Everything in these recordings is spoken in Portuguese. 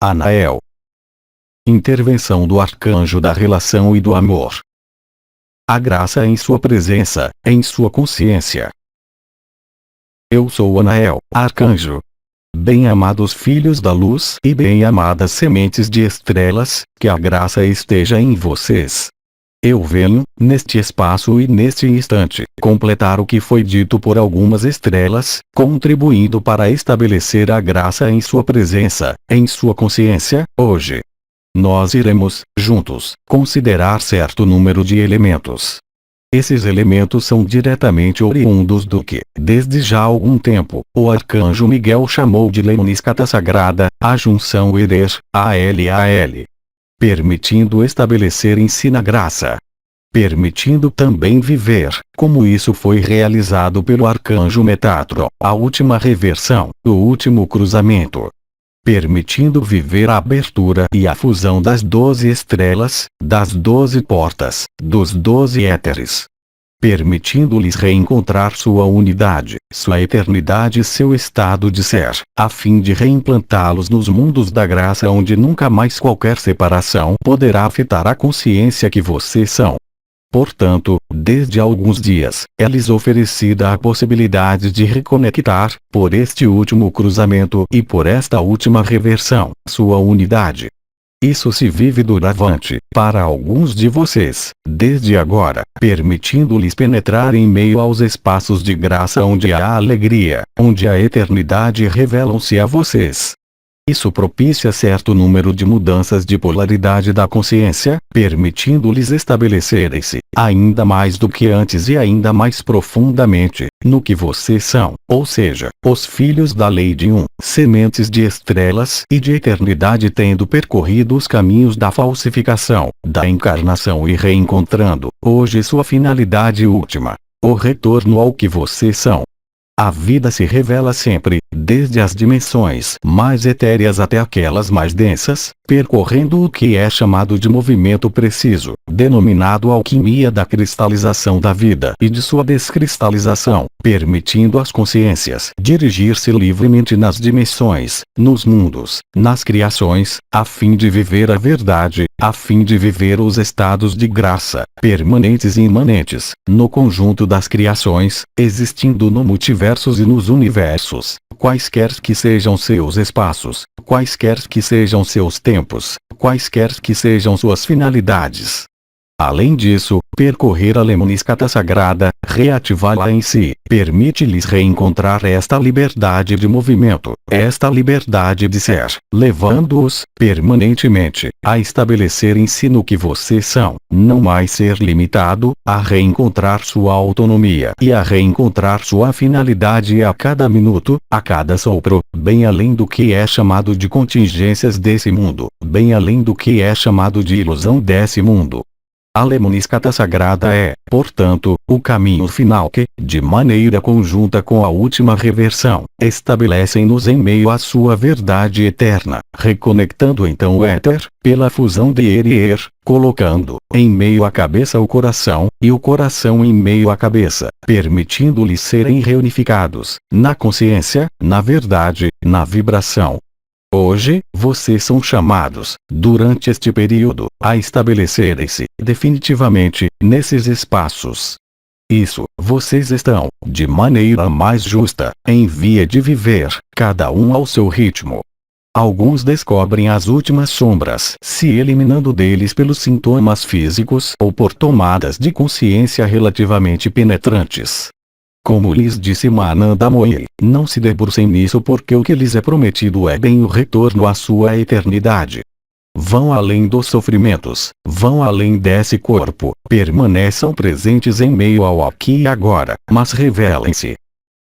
Anael. Intervenção do arcanjo da relação e do amor. A graça em sua presença, em sua consciência. Eu sou Anael, arcanjo. Bem-amados filhos da luz e bem-amadas sementes de estrelas, que a graça esteja em vocês. Eu venho, neste espaço e neste instante, completar o que foi dito por algumas estrelas, contribuindo para estabelecer a graça em sua presença, em sua consciência, hoje. Nós iremos, juntos, considerar certo número de elementos. Esses elementos são diretamente oriundos do que, desde já há algum tempo, o arcanjo Miguel chamou de lemniscata sagrada, a junção Eder, AL, permitindo estabelecer em si na graça. Permitindo também viver, como isso foi realizado pelo arcanjo Metatron, a última reversão, o último cruzamento. Permitindo viver a abertura e a fusão das 12 estrelas, das 12 portas, dos 12 éteres. Permitindo-lhes reencontrar sua unidade, sua eternidade e seu estado de ser, a fim de reimplantá-los nos mundos da graça onde nunca mais qualquer separação poderá afetar a consciência que vocês são. Portanto, desde alguns dias, é-lhes oferecida a possibilidade de reconectar, por este último cruzamento e por esta última reversão, sua unidade. Isso se vive doravante, para alguns de vocês, desde agora, permitindo-lhes penetrar em meio aos espaços de graça onde há alegria, onde a eternidade revelam-se a vocês. Isso propicia certo número de mudanças de polaridade da consciência, permitindo-lhes estabelecerem-se, ainda mais do que antes e ainda mais profundamente, no que vocês são, ou seja, os filhos da lei de sementes de estrelas e de eternidade tendo percorrido os caminhos da falsificação, da encarnação e reencontrando, hoje sua finalidade última, o retorno ao que vocês são. A vida se revela sempre, desde as dimensões mais etéreas até aquelas mais densas, percorrendo o que é chamado de movimento preciso, denominado alquimia da cristalização da vida e de sua descristalização, permitindo às consciências dirigir-se livremente nas dimensões, nos mundos, nas criações, a fim de viver a verdade, a fim de viver os estados de graça, permanentes e imanentes, no conjunto das criações, existindo no multiversos e nos universos, quaisquer que sejam seus espaços, quaisquer que sejam seus tempos, quaisquer que sejam suas finalidades. Além disso, percorrer a lemniscata sagrada, reativá-la em si, permite-lhes reencontrar esta liberdade de movimento, esta liberdade de ser, levando-os, permanentemente, a estabelecer em si no que vocês são, não mais ser limitado, a reencontrar sua autonomia e a reencontrar sua finalidade a cada minuto, a cada sopro, bem além do que é chamado de contingências desse mundo, bem além do que é chamado de ilusão desse mundo. A lemniscata sagrada é, portanto, o caminho final que, de maneira conjunta com a última reversão, estabelecem-nos em meio à sua verdade eterna, reconectando então o éter, pela fusão de Er e Er, colocando, em meio à cabeça o coração, e o coração em meio à cabeça, permitindo-lhes serem reunificados, na consciência, na verdade, na vibração. Hoje, vocês são chamados, durante este período, a estabelecerem-se, definitivamente, nesses espaços. Isso, vocês estão, de maneira mais justa, em via de viver, cada um ao seu ritmo. Alguns descobrem as últimas sombras, se eliminando deles pelos sintomas físicos ou por tomadas de consciência relativamente penetrantes. Como lhes disse Mananda Moyi, não se debrucem nisso porque o que lhes é prometido é bem o retorno à sua eternidade. Vão além dos sofrimentos, vão além desse corpo, permaneçam presentes em meio ao aqui e agora, mas revelem-se.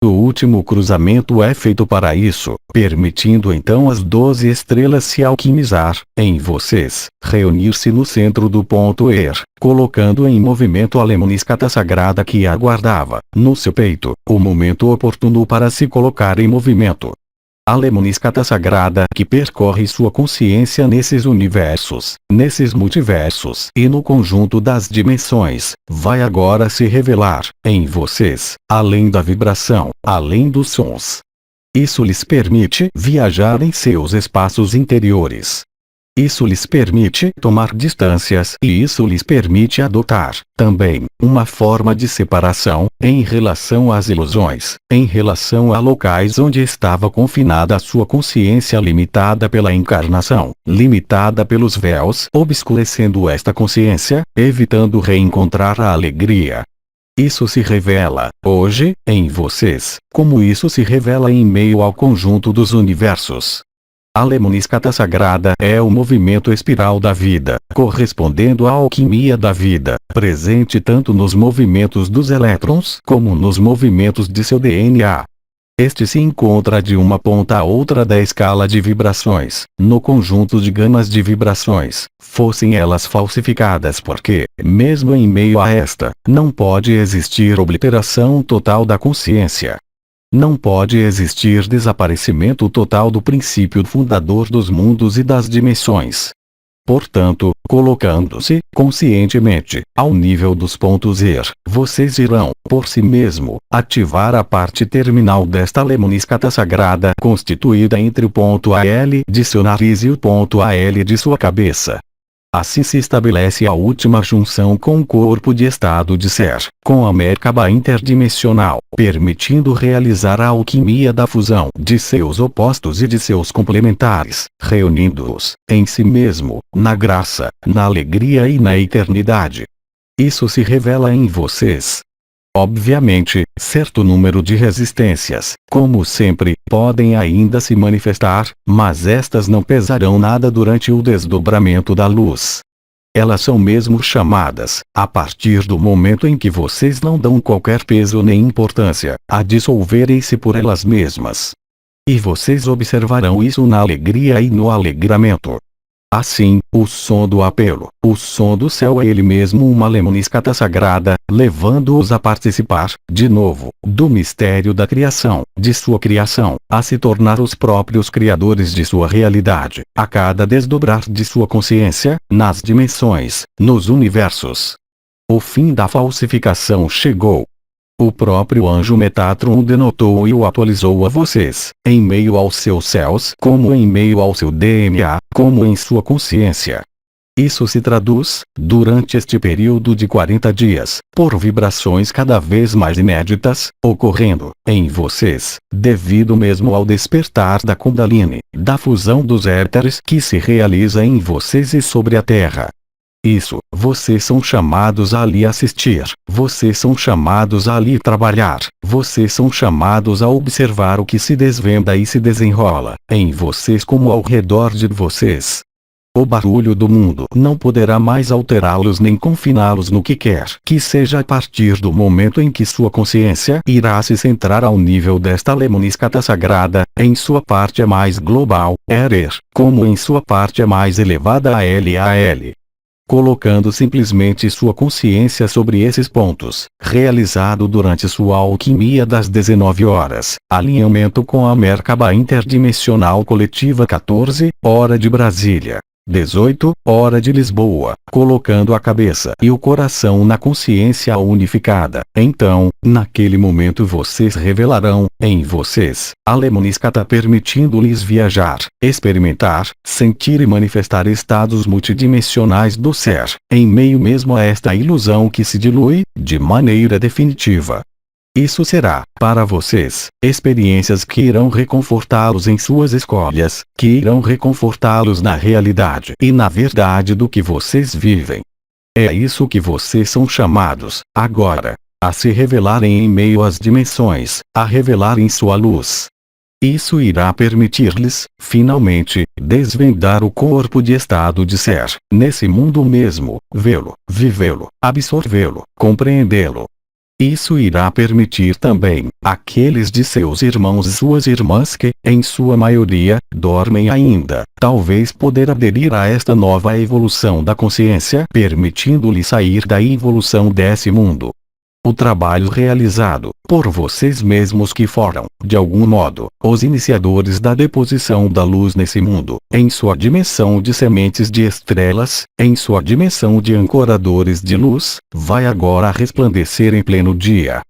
O último cruzamento é feito para isso, permitindo então as 12 estrelas se alquimizar, em vocês, reunir-se no centro do ponto Er, colocando em movimento a lemniscata sagrada que aguardava, no seu peito, o momento oportuno para se colocar em movimento. A lemniscata sagrada que percorre sua consciência nesses universos, nesses multiversos e no conjunto das dimensões, vai agora se revelar, em vocês, além da vibração, além dos sons. Isso lhes permite viajar em seus espaços interiores. Isso lhes permite tomar distâncias e isso lhes permite adotar, também, uma forma de separação, em relação às ilusões, em relação a locais onde estava confinada a sua consciência limitada pela encarnação, limitada pelos véus, obscurecendo esta consciência, evitando reencontrar a alegria. Isso se revela, hoje, em vocês, como isso se revela em meio ao conjunto dos universos. A lemniscata sagrada é o movimento espiral da vida, correspondendo à alquimia da vida, presente tanto nos movimentos dos elétrons como nos movimentos de seu DNA. Este se encontra de uma ponta a outra da escala de vibrações, no conjunto de gamas de vibrações, fossem elas falsificadas porque, mesmo em meio a esta, não pode existir obliteração total da consciência. Não pode existir desaparecimento total do princípio fundador dos mundos e das dimensões. Portanto, colocando-se, conscientemente, ao nível dos pontos ir, vocês irão, por si mesmo, ativar a parte terminal desta lemniscata sagrada constituída entre o ponto AL de seu nariz e o ponto AL de sua cabeça. Assim se estabelece a última junção com o corpo de estado de ser, com a Merkaba interdimensional, permitindo realizar a alquimia da fusão de seus opostos e de seus complementares, reunindo-os, em si mesmo, na graça, na alegria e na eternidade. Isso se revela em vocês. Obviamente, certo número de resistências, como sempre, podem ainda se manifestar, mas estas não pesarão nada durante o desdobramento da luz. Elas são mesmo chamadas, a partir do momento em que vocês não dão qualquer peso nem importância, a dissolverem-se por elas mesmas. E vocês observarão isso na alegria e no alegramento. Assim, o som do apelo, o som do céu é ele mesmo uma lemniscata sagrada, levando-os a participar, de novo, do mistério da criação, de sua criação, a se tornar os próprios criadores de sua realidade, a cada desdobrar de sua consciência, nas dimensões, nos universos. O fim da falsificação chegou. O próprio anjo Metatron o denotou e o atualizou a vocês, em meio aos seus céus, como em meio ao seu DNA, como em sua consciência. Isso se traduz, durante este período de 40 dias, por vibrações cada vez mais inéditas, ocorrendo, em vocês, devido mesmo ao despertar da Kundalini, da fusão dos éteres que se realiza em vocês e sobre a Terra. Isso, vocês são chamados a ali assistir, vocês são chamados a ali trabalhar, vocês são chamados a observar o que se desvenda e se desenrola, em vocês como ao redor de vocês. O barulho do mundo não poderá mais alterá-los nem confiná-los no que quer que seja a partir do momento em que sua consciência irá se centrar ao nível desta lemniscata sagrada, em sua parte mais global, Erer, como em sua parte mais elevada AL. Colocando simplesmente sua consciência sobre esses pontos, realizado durante sua alquimia das 19 horas, alinhamento com a Merkaba interdimensional coletiva 14, hora de Brasília. 18, hora de Lisboa, colocando a cabeça e o coração na consciência unificada. Então, naquele momento vocês revelarão, em vocês, a lemniscata permitindo-lhes viajar, experimentar, sentir e manifestar estados multidimensionais do ser, em meio mesmo a esta ilusão que se dilui, de maneira definitiva. Isso será, para vocês, experiências que irão reconfortá-los em suas escolhas, que irão reconfortá-los na realidade e na verdade do que vocês vivem. É isso que vocês são chamados, agora, a se revelarem em meio às dimensões, a revelarem sua luz. Isso irá permitir-lhes, finalmente, desvendar o corpo de estado de ser, nesse mundo mesmo, vê-lo, vivê-lo, absorvê-lo, compreendê-lo. Isso irá permitir também, àqueles de seus irmãos e suas irmãs que, em sua maioria, dormem ainda, talvez poder aderir a esta nova evolução da consciência, permitindo-lhe sair da evolução desse mundo. O trabalho realizado, por vocês mesmos que foram, de algum modo, os iniciadores da deposição da luz nesse mundo, em sua dimensão de sementes de estrelas, em sua dimensão de ancoradores de luz, vai agora resplandecer em pleno dia.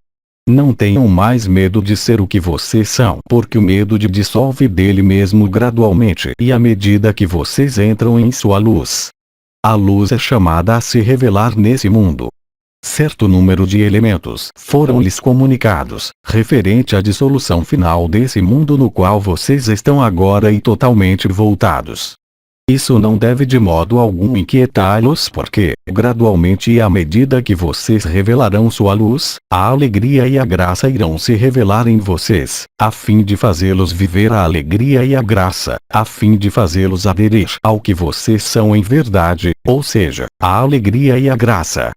Não tenham mais medo de ser o que vocês são, porque o medo dissolve dele mesmo gradualmente e à medida que vocês entram em sua luz. A luz é chamada a se revelar nesse mundo. Certo número de elementos foram-lhes comunicados, referente à dissolução final desse mundo no qual vocês estão agora e totalmente voltados. Isso não deve de modo algum inquietá-los porque, gradualmente e à medida que vocês revelarão sua luz, a alegria e a graça irão se revelar em vocês, a fim de fazê-los viver a alegria e a graça, a fim de fazê-los aderir ao que vocês são em verdade, ou seja, a alegria e a graça.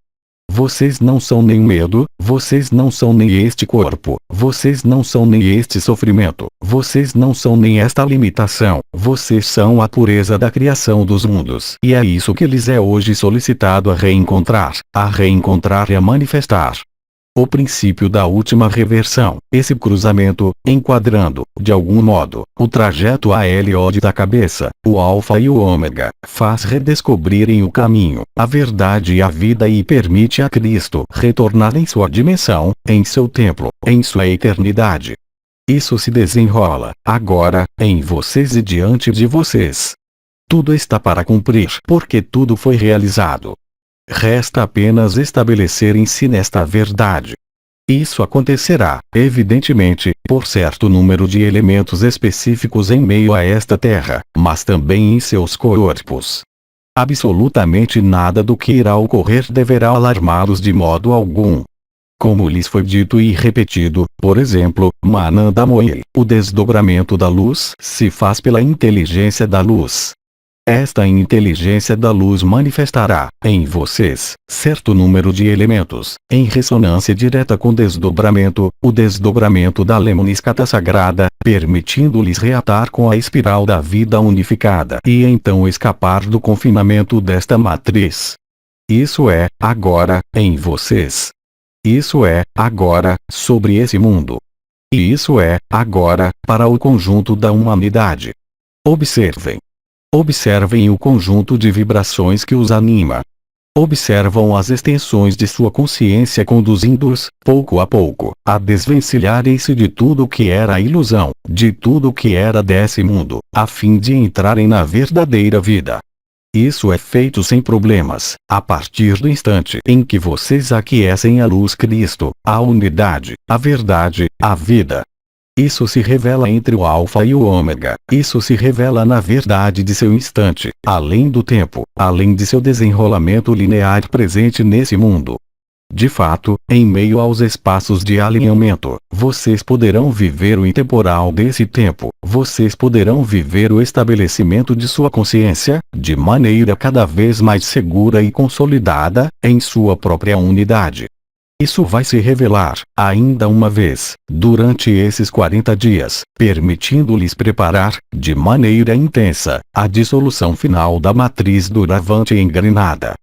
Vocês não são nem medo, vocês não são nem este corpo, vocês não são nem este sofrimento, vocês não são nem esta limitação, vocês são a pureza da criação dos mundos. E é isso que lhes é hoje solicitado a reencontrar e a manifestar. O princípio da última reversão, esse cruzamento, enquadrando, de algum modo, o trajeto ALO da cabeça, o alfa e o ômega, faz redescobrirem o caminho, a verdade e a vida e permite a Cristo retornar em sua dimensão, em seu templo, em sua eternidade. Isso se desenrola, agora, em vocês e diante de vocês. Tudo está para cumprir porque tudo foi realizado. Resta apenas estabelecerem-se nesta verdade. Isso acontecerá, evidentemente, por certo número de elementos específicos em meio a esta terra, mas também em seus corpos. Absolutamente nada do que irá ocorrer deverá alarmá-los de modo algum. Como lhes foi dito e repetido, por exemplo, Mananda Moyle, o desdobramento da luz se faz pela inteligência da luz. Esta inteligência da luz manifestará, em vocês, certo número de elementos, em ressonância direta com o desdobramento da Lemniscata sagrada, permitindo-lhes reatar com a espiral da vida unificada e então escapar do confinamento desta matriz. Isso é, agora, em vocês. Isso é, agora, sobre esse mundo. E isso é, agora, para o conjunto da humanidade. Observem. Observem o conjunto de vibrações que os anima. Observam as extensões de sua consciência conduzindo-os, pouco a pouco, a desvencilharem-se de tudo que era ilusão, de tudo que era desse mundo, a fim de entrarem na verdadeira vida. Isso é feito sem problemas, a partir do instante em que vocês aquecem a luz Cristo, a unidade, a verdade, a vida. Isso se revela entre o alfa e o ômega, isso se revela na verdade de seu instante, além do tempo, além de seu desenrolamento linear presente nesse mundo. De fato, em meio aos espaços de alinhamento, vocês poderão viver o intemporal desse tempo, vocês poderão viver o estabelecimento de sua consciência, de maneira cada vez mais segura e consolidada, em sua própria unidade. Isso vai se revelar, ainda uma vez, durante esses 40 dias, permitindo-lhes preparar, de maneira intensa, a dissolução final da matriz duravante engrenada.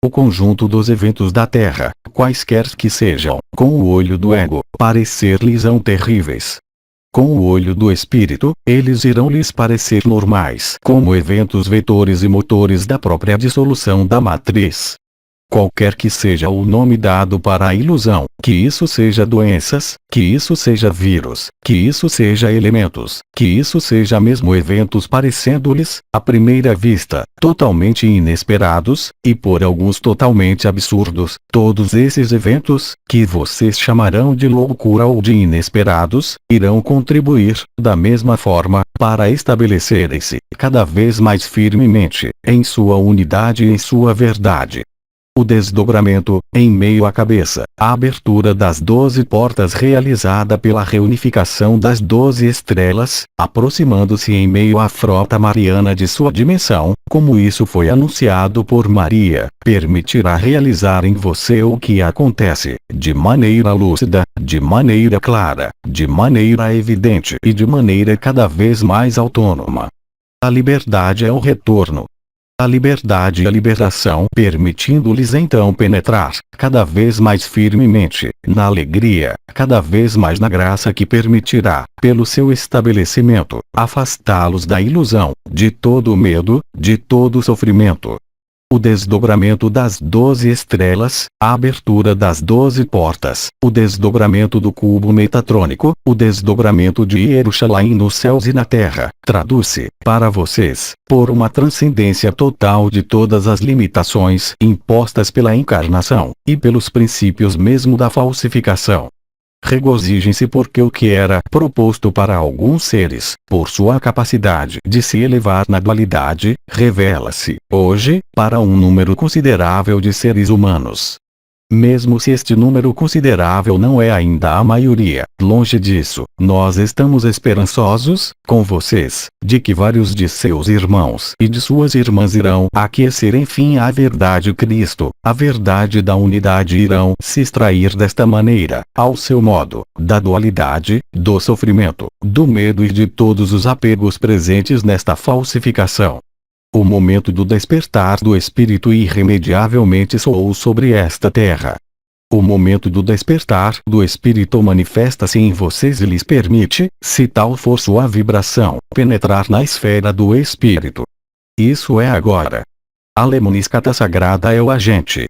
O conjunto dos eventos da Terra, quaisquer que sejam, com o olho do ego, parecer-lhes-ão terríveis. Com o olho do espírito, eles irão lhes parecer normais, como eventos vetores e motores da própria dissolução da matriz. Qualquer que seja o nome dado para a ilusão, que isso seja doenças, que isso seja vírus, que isso seja elementos, que isso seja mesmo eventos parecendo-lhes, à primeira vista, totalmente inesperados, e por alguns totalmente absurdos, todos esses eventos, que vocês chamarão de loucura ou de inesperados, irão contribuir, da mesma forma, para estabelecerem-se, cada vez mais firmemente, em sua unidade e em sua verdade. O desdobramento, em meio à cabeça, a abertura das 12 portas realizada pela reunificação das 12 estrelas, aproximando-se em meio à frota mariana de sua dimensão, como isso foi anunciado por Maria, permitirá realizar em você o que acontece, de maneira lúcida, de maneira clara, de maneira evidente e de maneira cada vez mais autônoma. A liberdade é o retorno. A liberdade e a liberação, permitindo-lhes então penetrar, cada vez mais firmemente, na alegria, cada vez mais na graça que permitirá, pelo seu estabelecimento, afastá-los da ilusão, de todo o medo, de todo o sofrimento. o desdobramento das 12 estrelas, a abertura das 12 portas, o desdobramento do cubo metatrônico, o desdobramento de Jerusalém nos céus e na terra, traduz-se, para vocês, por uma transcendência total de todas as limitações impostas pela encarnação, e pelos princípios mesmo da falsificação. Regozijem-se porque o que era proposto para alguns seres, por sua capacidade de se elevar na dualidade, revela-se, hoje, para um número considerável de seres humanos. Mesmo se este número considerável não é ainda a maioria, longe disso, nós estamos esperançosos, com vocês, de que vários de seus irmãos e de suas irmãs irão aquecer enfim a verdade Cristo, a verdade da unidade irão se extrair desta maneira, ao seu modo, da dualidade, do sofrimento, do medo e de todos os apegos presentes nesta falsificação. O momento do despertar do Espírito irremediavelmente soou sobre esta terra. O momento do despertar do Espírito manifesta-se em vocês e lhes permite, se tal for sua vibração, penetrar na esfera do Espírito. Isso é agora. A Lemoniscata Sagrada é o agente.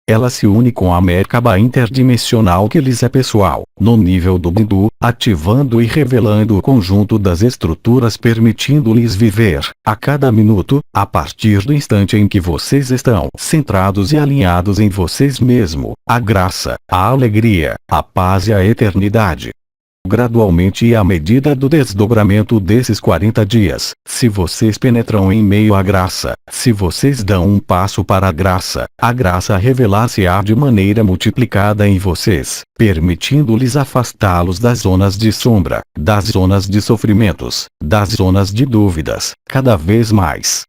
Ela se une com a Merkaba interdimensional que lhes é pessoal, no nível do Bindu, ativando e revelando o conjunto das estruturas permitindo-lhes viver, a cada minuto, a partir do instante em que vocês estão centrados e alinhados em vocês mesmos, a graça, a alegria, a paz e a eternidade. Gradualmente e à medida do desdobramento desses 40 dias, se vocês penetram em meio à graça, se vocês dão um passo para a graça revelar-se-á de maneira multiplicada em vocês, permitindo-lhes afastá-los das zonas de sombra, das zonas de sofrimentos, das zonas de dúvidas, cada vez mais.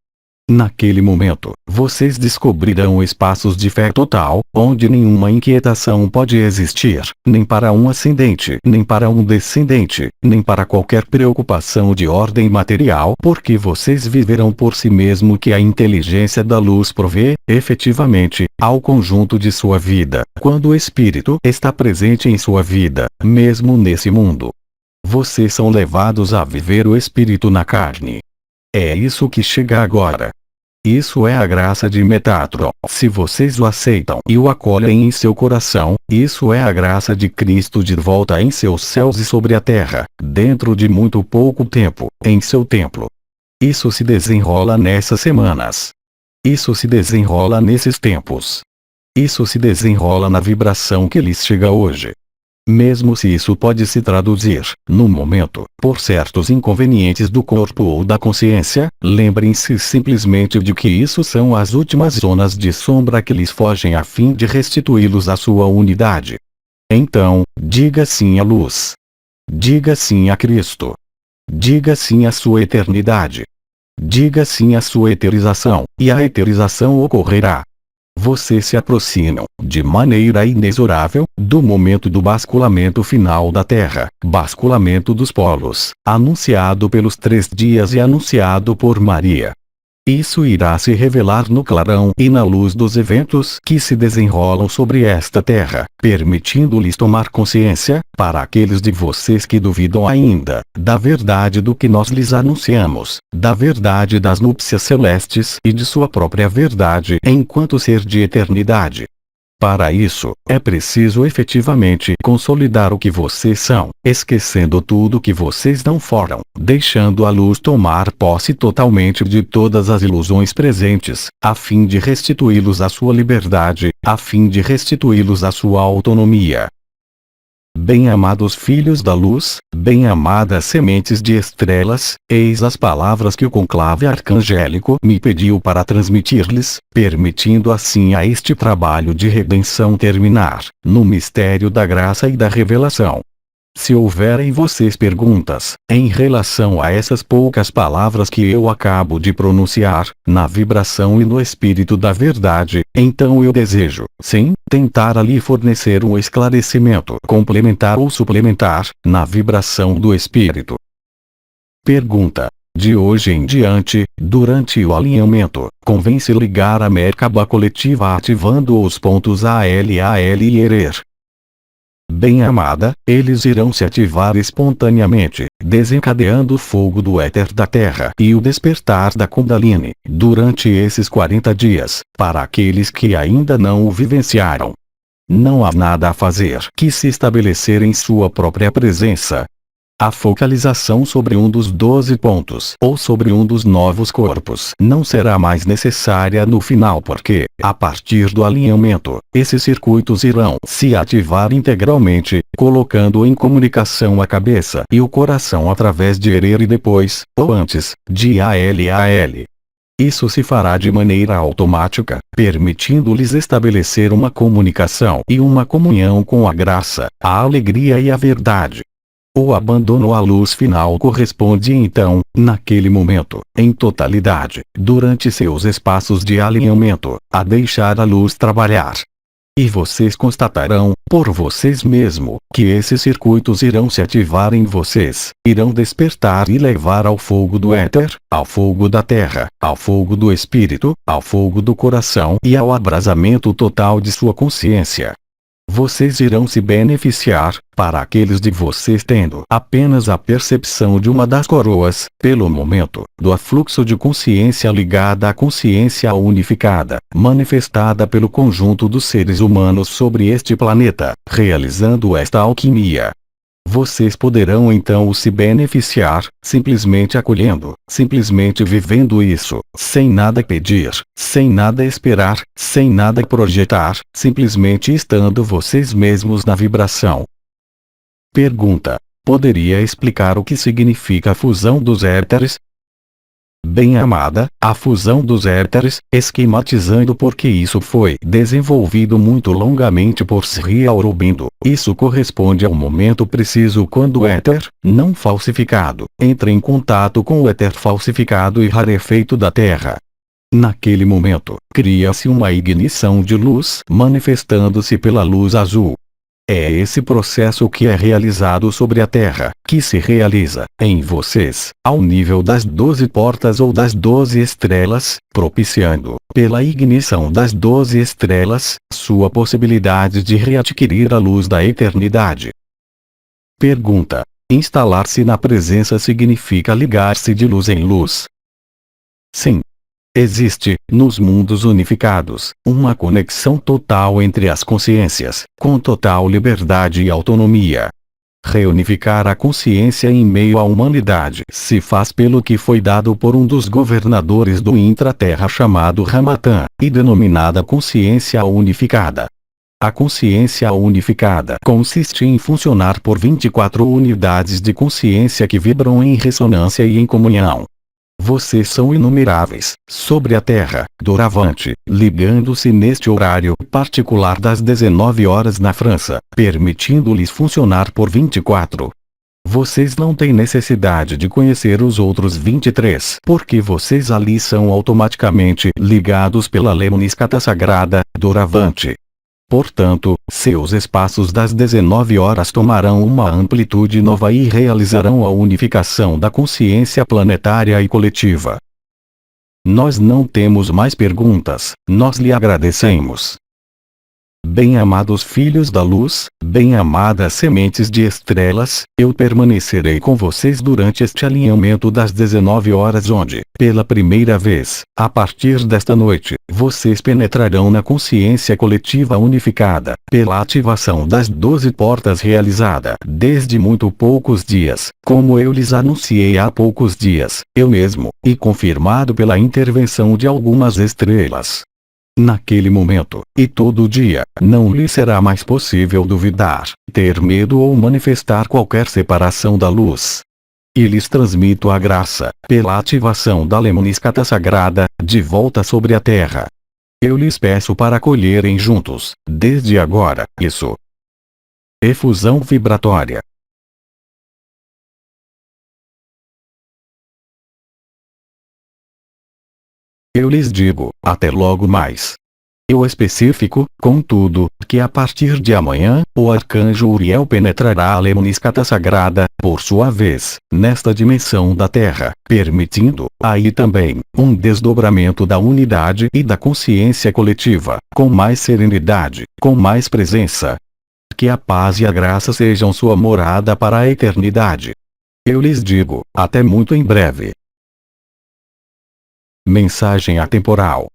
Naquele momento, vocês descobrirão espaços de fé total, onde nenhuma inquietação pode existir, nem para um ascendente, nem para um descendente, nem para qualquer preocupação de ordem material, porque vocês viverão por si mesmo que a inteligência da luz provê, efetivamente, ao conjunto de sua vida, quando o Espírito está presente em sua vida, mesmo nesse mundo. Vocês são levados a viver o Espírito na carne. É isso que chega agora. Isso é a graça de Metatron. Se vocês o aceitam e o acolhem em seu coração, isso é a graça de Cristo de volta em seus céus e sobre a terra, dentro de muito pouco tempo, em seu templo. Isso se desenrola nessas semanas. Isso se desenrola nesses tempos. Isso se desenrola na vibração que lhes chega hoje. Mesmo se isso pode se traduzir, no momento, por certos inconvenientes do corpo ou da consciência, lembrem-se simplesmente de que isso são as últimas zonas de sombra que lhes fogem a fim de restituí-los à sua unidade. Então, diga sim à luz. Diga sim a Cristo. Diga sim à sua eternidade. Diga sim à sua eterização, e a eterização ocorrerá. Vocês se aproximam, de maneira inexorável, do momento do basculamento final da Terra, basculamento dos polos, anunciado pelos 3 dias e anunciado por Maria. Isso irá se revelar no clarão e na luz dos eventos que se desenrolam sobre esta terra, permitindo-lhes tomar consciência, para aqueles de vocês que duvidam ainda, da verdade do que nós lhes anunciamos, da verdade das núpcias celestes e de sua própria verdade enquanto ser de eternidade. Para isso, é preciso efetivamente consolidar o que vocês são, esquecendo tudo que vocês não foram, deixando a luz tomar posse totalmente de todas as ilusões presentes, a fim de restituí-los à sua liberdade, a fim de restituí-los à sua autonomia. Bem-amados filhos da luz, bem-amadas sementes de estrelas, eis as palavras que o conclave arcangélico me pediu para transmitir-lhes, permitindo assim a este trabalho de redenção terminar, no mistério da graça e da revelação. Se houver em vocês perguntas, em relação a essas poucas palavras que eu acabo de pronunciar, na vibração e no espírito da verdade, então eu desejo, sim, tentar ali fornecer um esclarecimento complementar ou suplementar, na vibração do espírito. Pergunta. De hoje em diante, durante o alinhamento, convém-se ligar a Merkaba coletiva ativando os pontos AL e ERER. Bem-amada, eles irão se ativar espontaneamente, desencadeando o fogo do éter da Terra e o despertar da Kundalini, durante esses 40 dias, para aqueles que ainda não o vivenciaram. Não há nada a fazer que se estabelecer em sua própria presença. A focalização sobre um dos 12 pontos ou sobre um dos novos corpos não será mais necessária no final porque, a partir do alinhamento, esses circuitos irão se ativar integralmente, colocando em comunicação a cabeça e o coração através de ERER e depois, ou antes, de ALAL. Isso se fará de maneira automática, permitindo-lhes estabelecer uma comunicação e uma comunhão com a graça, a alegria e a verdade. O abandono à luz final corresponde então, naquele momento, em totalidade, durante seus espaços de alinhamento, a deixar a luz trabalhar. E vocês constatarão, por vocês mesmos, que esses circuitos irão se ativar em vocês, irão despertar e levar ao fogo do éter, ao fogo da terra, ao fogo do espírito, ao fogo do coração e ao abrasamento total de sua consciência. Vocês irão se beneficiar, para aqueles de vocês tendo apenas a percepção de uma das coroas, pelo momento, do afluxo de consciência ligada à consciência unificada, manifestada pelo conjunto dos seres humanos sobre este planeta, realizando esta alquimia. Vocês poderão então se beneficiar, simplesmente acolhendo, simplesmente vivendo isso, sem nada pedir, sem nada esperar, sem nada projetar, simplesmente estando vocês mesmos na vibração. Pergunta: poderia explicar o que significa a fusão dos éteres? Bem-amada, a fusão dos éteres, esquematizando porque isso foi desenvolvido muito longamente por Sri Aurobindo, isso corresponde ao momento preciso quando o éter, não falsificado, entra em contato com o éter falsificado e rarefeito da Terra. Naquele momento, cria-se uma ignição de luz, manifestando-se pela luz azul. É esse processo que é realizado sobre a Terra, que se realiza, em vocês, ao nível das 12 portas ou das 12 estrelas, propiciando, pela ignição das 12 estrelas, sua possibilidade de readquirir a luz da eternidade. Pergunta: instalar-se na presença significa ligar-se de luz em luz? Sim. Existe, nos mundos unificados, uma conexão total entre as consciências, com total liberdade e autonomia. Reunificar a consciência em meio à humanidade se faz pelo que foi dado por um dos governadores do intraterra chamado Ramatã, e denominada consciência unificada. A consciência unificada consiste em funcionar por 24 unidades de consciência que vibram em ressonância e em comunhão. Vocês são inumeráveis, sobre a Terra, doravante, ligando-se neste horário particular das 19 horas na França, permitindo-lhes funcionar por 24. Vocês não têm necessidade de conhecer os outros 23, porque vocês ali são automaticamente ligados pela Lemniscata Sagrada, doravante. Portanto, seus espaços das 19 horas tomarão uma amplitude nova e realizarão a unificação da consciência planetária e coletiva. Nós não temos mais perguntas, nós lhe agradecemos. Bem-amados filhos da luz, bem-amadas sementes de estrelas, eu permanecerei com vocês durante este alinhamento das 19 horas onde, pela primeira vez, a partir desta noite, vocês penetrarão na consciência coletiva unificada, pela ativação das 12 portas realizada desde muito poucos dias, como eu lhes anunciei há poucos dias, eu mesmo, e confirmado pela intervenção de algumas estrelas. Naquele momento, e todo dia, não lhe será mais possível duvidar, ter medo ou manifestar qualquer separação da luz. E lhes transmito a graça, pela ativação da Lemniscata Sagrada, de volta sobre a Terra. Eu lhes peço para acolherem juntos, desde agora, isso. Efusão vibratória. Eu lhes digo, até logo mais. Eu especifico, contudo, que a partir de amanhã, o arcanjo Uriel penetrará a Lemniscata Sagrada, por sua vez, nesta dimensão da Terra, permitindo, aí também, um desdobramento da unidade e da consciência coletiva, com mais serenidade, com mais presença. Que a paz e a graça sejam sua morada para a eternidade. Eu lhes digo, até muito em breve. Mensagem atemporal.